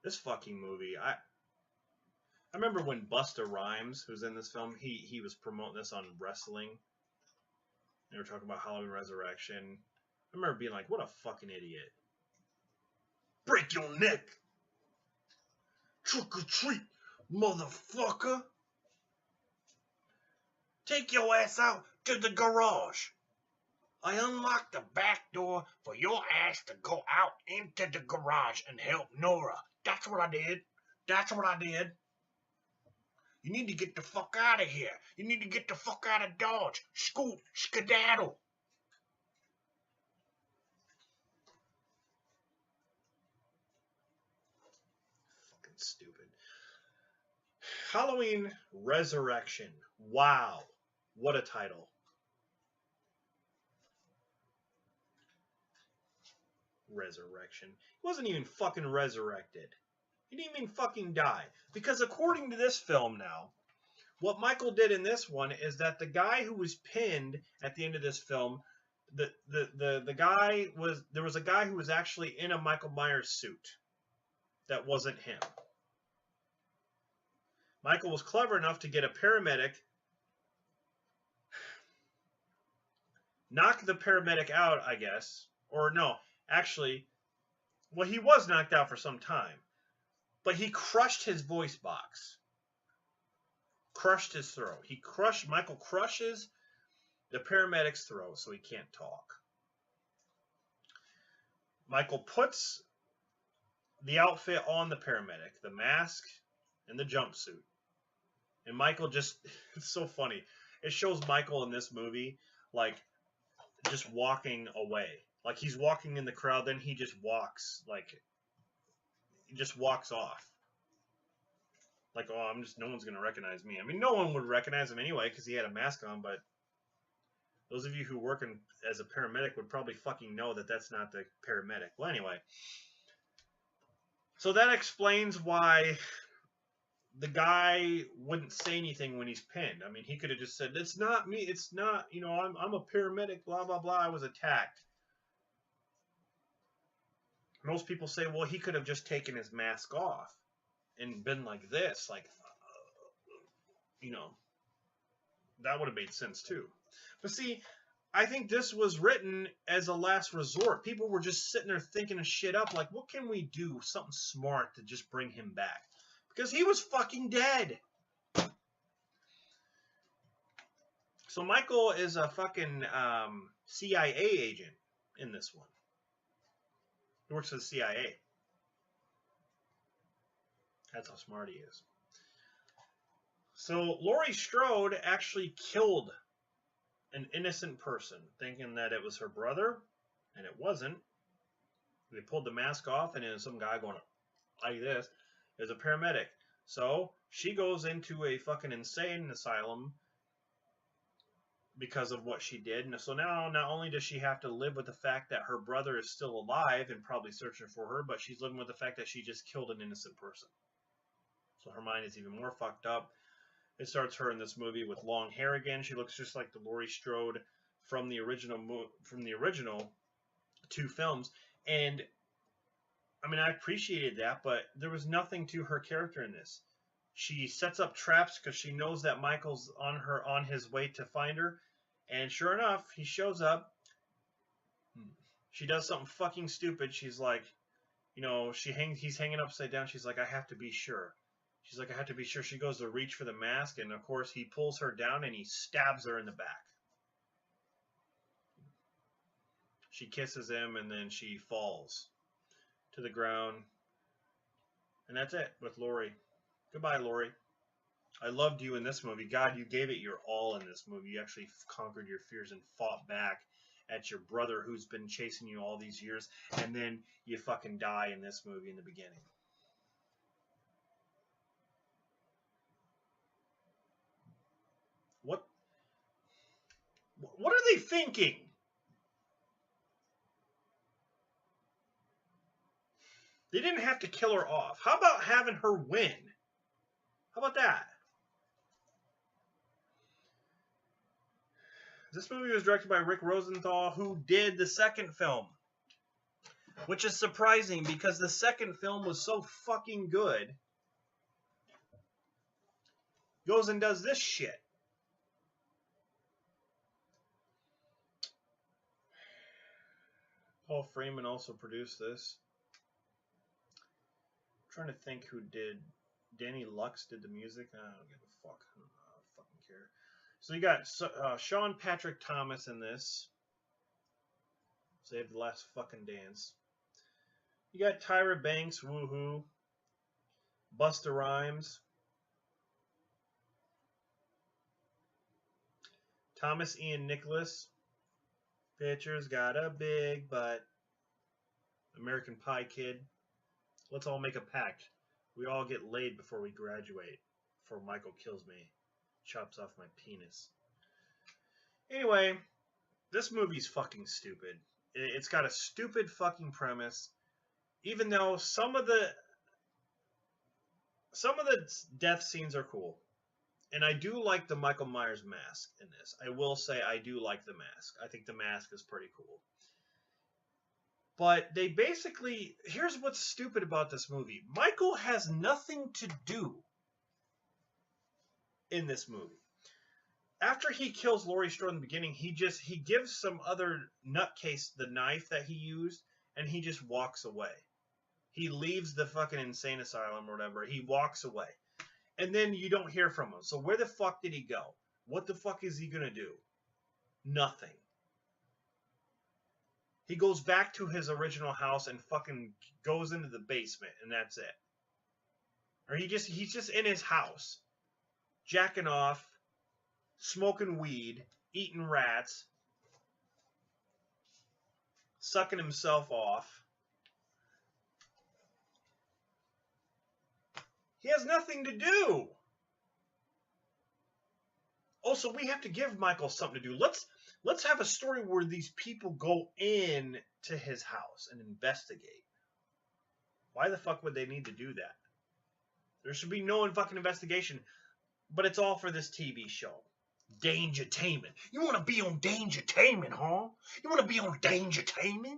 This fucking movie. I remember when Busta Rhymes, who's in this film, he was promoting this on wrestling. They were talking about Halloween Resurrection. I remember being like, what a fucking idiot. Break your neck. Trick or treat, motherfucker. Take your ass out to the garage. I unlocked the back door for your ass to go out into the garage and help Nora. That's what I did. That's what I did. You need to get the fuck out of here. You need to get the fuck out of Dodge. Scoot, skedaddle. Fucking stupid. Halloween Resurrection. Wow. What a title. Resurrection. He wasn't even fucking resurrected. He didn't even fucking die. Because according to this film now, what Michael did in this one is that the guy who was pinned at the end of this film, the guy was, there was a guy who was actually in a Michael Myers suit. That wasn't him. Michael was clever enough to get a paramedic, knock the paramedic out, I guess. Or no, actually, well, he was knocked out for some time. But he crushed his voice box. Crushed his throat. Michael crushes the paramedic's throat so he can't talk. Michael puts the outfit on the paramedic, the mask and the jumpsuit. And Michael just, it's so funny. It shows Michael in this movie, like, just walking away. Like, he's walking in the crowd, then he just walks, like, he just walks off. Like, oh, no one's going to recognize me. I mean, no one would recognize him anyway because he had a mask on, but those of you who work as a paramedic would probably fucking know that that's not the paramedic. Well, anyway. So that explains why the guy wouldn't say anything when he's pinned. I mean, he could have just said, it's not me, it's not, you know, I'm a paramedic, blah, blah, blah, I was attacked. Most people say, well, he could have just taken his mask off and been like this, like, you know, that would have made sense too. But see, I think this was written as a last resort. People were just sitting there thinking of shit up, like, what can we do, something smart to just bring him back? Because he was fucking dead. So Michael is a fucking CIA agent in this one. He works for the CIA. That's how smart he is. So Laurie Strode actually killed an innocent person, thinking that it was her brother, and it wasn't. They pulled the mask off, and then some guy going like this is a paramedic. So she goes into a fucking insane asylum because of what she did. And so now, not only does she have to live with the fact that her brother is still alive and probably searching for her, but she's living with the fact that she just killed an innocent person. So her mind is even more fucked up. It starts her in this movie with long hair again. She looks just like the Laurie Strode from the original two films. And I mean, I appreciated that, but there was nothing to her character in this. She sets up traps because she knows that Michael's on his way to find her, and sure enough, he shows up. She does something fucking stupid. She's like, you know, he's hanging upside down. She's like, I have to be sure. She's like, I have to be sure. She goes to reach for the mask, and of course, he pulls her down and he stabs her in the back. She kisses him, and then she falls to the ground. And that's it with Laurie. Goodbye, Laurie. I loved you in this movie. God, you gave it your all in this movie. You actually conquered your fears and fought back at your brother who's been chasing you all these years. And then you fucking die in this movie in the beginning. What are they thinking? They didn't have to kill her off. How about having her win? How about that? This movie was directed by Rick Rosenthal, who did the second film. which is surprising because the second film was so fucking good. Goes and does this shit. Paul Freeman also produced this. I'm trying to think who did. Danny Lux did the music. I don't give a fuck. I don't fucking care. So you got Sean Patrick Thomas in this. Save the Last Fucking Dance. You got Tyra Banks, woohoo. Busta Rhymes. Thomas Ian Nicholas. Picture's got a big butt. American Pie Kid. Let's all make a pact. We all get laid before we graduate. Before Michael kills me. Chops off my penis. Anyway, this movie's fucking stupid. It's got a stupid fucking premise. Even though some of the death scenes are cool. And I do like the Michael Myers mask in this. I will say I do like the mask. I think the mask is pretty cool. But they basically... Here's what's stupid about this movie. Michael has nothing to do in this movie. After he kills Laurie Strode in the beginning, he gives some other nutcase the knife that he used, and he just walks away. He leaves the fucking insane asylum or whatever. He walks away. And then you don't hear from him. So where the fuck did he go? What the fuck is he gonna do? Nothing. He goes back to his original house and fucking goes into the basement, and that's it. Or he's just in his house, jacking off, smoking weed, eating rats, sucking himself off. He has nothing to do. Also, we have to give Michael something to do. Let's have a story where these people go in to his house and investigate. Why the fuck would they need to do that? There should be no fucking investigation. But it's all for this TV show. Dangertainment. You want to be on Dangertainment, huh? You want to be on Dangertainment?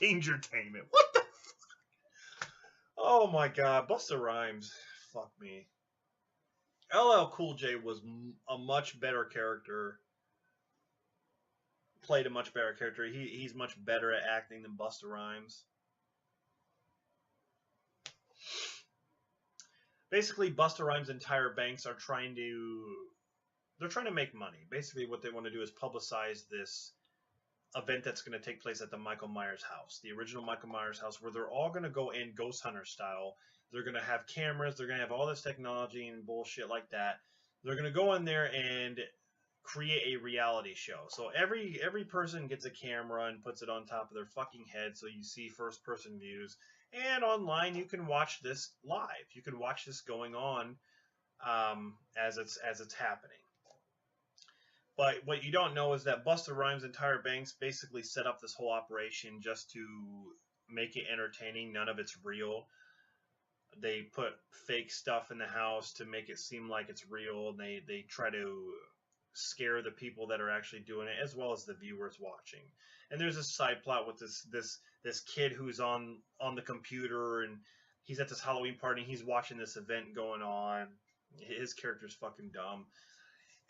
Dangertainment. What the fuck? Oh my god. Busta Rhymes. Fuck me. LL Cool J was a much better character. Played a much better character. He's much better at acting than Busta Rhymes. Basically, Busta Rhymes and Tyra Banks are trying to make money. Basically, what they want to do is publicize this event that's going to take place at the Michael Myers house, the original Michael Myers house, where they're all going to go in ghost hunter style. They're going to have cameras. They're going to have all this technology and bullshit like that. They're going to go in there and create a reality show. So every person gets a camera and puts it on top of their fucking head, so you see first person views. And online you can watch this live. You can watch this going on as it's happening. But what you don't know is that Busta Rhymes and Tyra Banks basically set up this whole operation just to make it entertaining. None of it's real. They put fake stuff in the house to make it seem like it's real. They try to scare the people that are actually doing it, as well as the viewers watching. And there's a side plot with this kid who's on the computer, and he's at this Halloween party, and he's watching this event going on. His character's fucking dumb.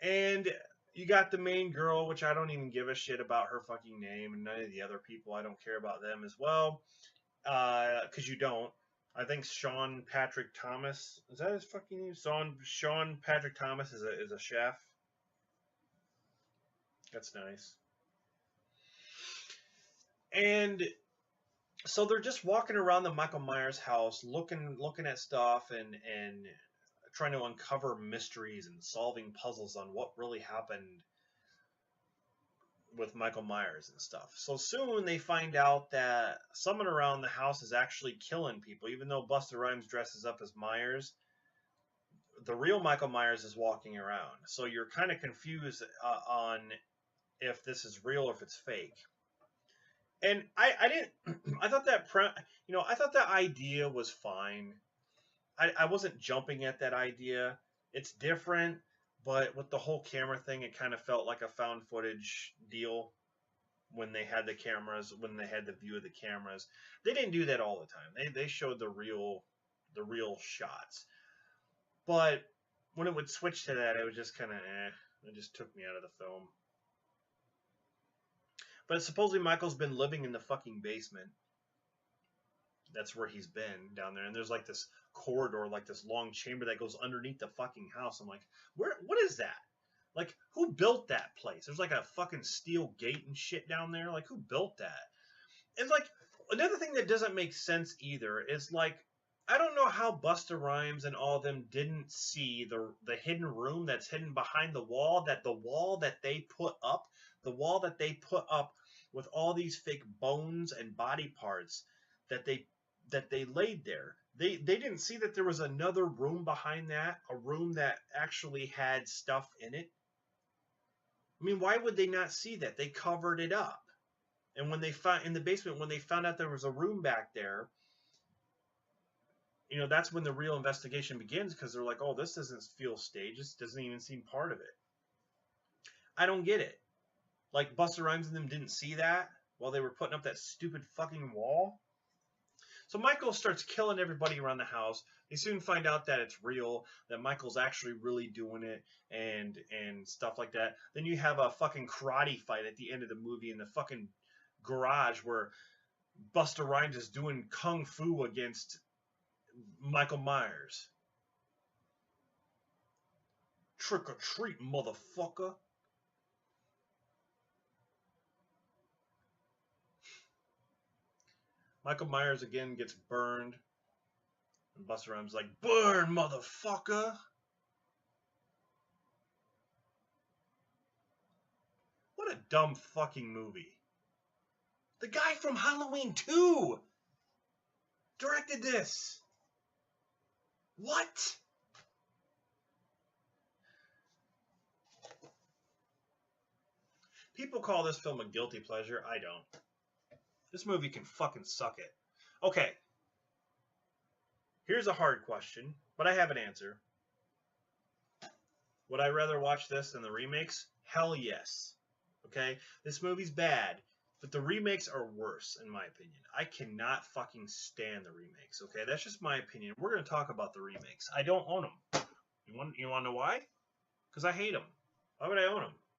And you got the main girl, which I don't even give a shit about her fucking name, and none of the other people. I don't care about them as well, because you don't. I think Sean Patrick Thomas, is that his fucking name? Sean Patrick Thomas is a chef. That's nice. And so they're just walking around the Michael Myers house, looking at stuff and trying to uncover mysteries and solving puzzles on what really happened with Michael Myers and stuff. So soon they find out that someone around the house is actually killing people. Even though Busta Rhymes dresses up as Myers, the real Michael Myers is walking around. So you're kind of confused on if this is real or if it's fake. And I thought that idea was fine. I wasn't jumping at that idea. It's different. But with the whole camera thing, it kind of felt like a found footage deal when they had the cameras, when they had the view of the cameras. They didn't do that all the time. They showed the real shots. But when it would switch to that, it was just kind of It just took me out of the film. But supposedly Michael's been living in the fucking basement. That's where he's been, down there. And there's like this corridor, like this long chamber that goes underneath the fucking house. I'm like, what is that? Like, who built that place? There's like a fucking steel gate and shit down there. Like, who built that? And like, another thing that doesn't make sense either is like, I don't know how Busta Rhymes and all of them didn't see the hidden room that's hidden behind the wall that they put up, with all these fake bones and body parts that they laid there. They didn't see that there was another room behind that, a room that actually had stuff in it. I mean, why would they not see that? They covered it up. And when they found in the basement, when they found out there was a room back there, you know, that's when the real investigation begins, because they're like, oh, this doesn't feel staged. This doesn't even seem part of it. I don't get it. Like, Busta Rhymes and them didn't see that while they were putting up that stupid fucking wall. So Michael starts killing everybody around the house. They soon find out that it's real, that Michael's actually really doing it, and stuff like that. Then you have a fucking karate fight at the end of the movie in the fucking garage where Busta Rhymes is doing kung fu against Michael Myers. Trick or treat, motherfucker. Michael Myers again gets burned. And Busta Rhymes like, burn, motherfucker. What a dumb fucking movie. The guy from Halloween 2 directed this. What? People call this film a guilty pleasure. I don't. This movie can fucking suck it. Okay. Here's a hard question, but I have an answer. Would I rather watch this than the remakes? Hell yes. Okay? This movie's bad, but the remakes are worse, in my opinion. I cannot fucking stand the remakes, okay? That's just my opinion. We're going to talk about the remakes. I don't own them. You want to know why? Because I hate them. Why would I own them?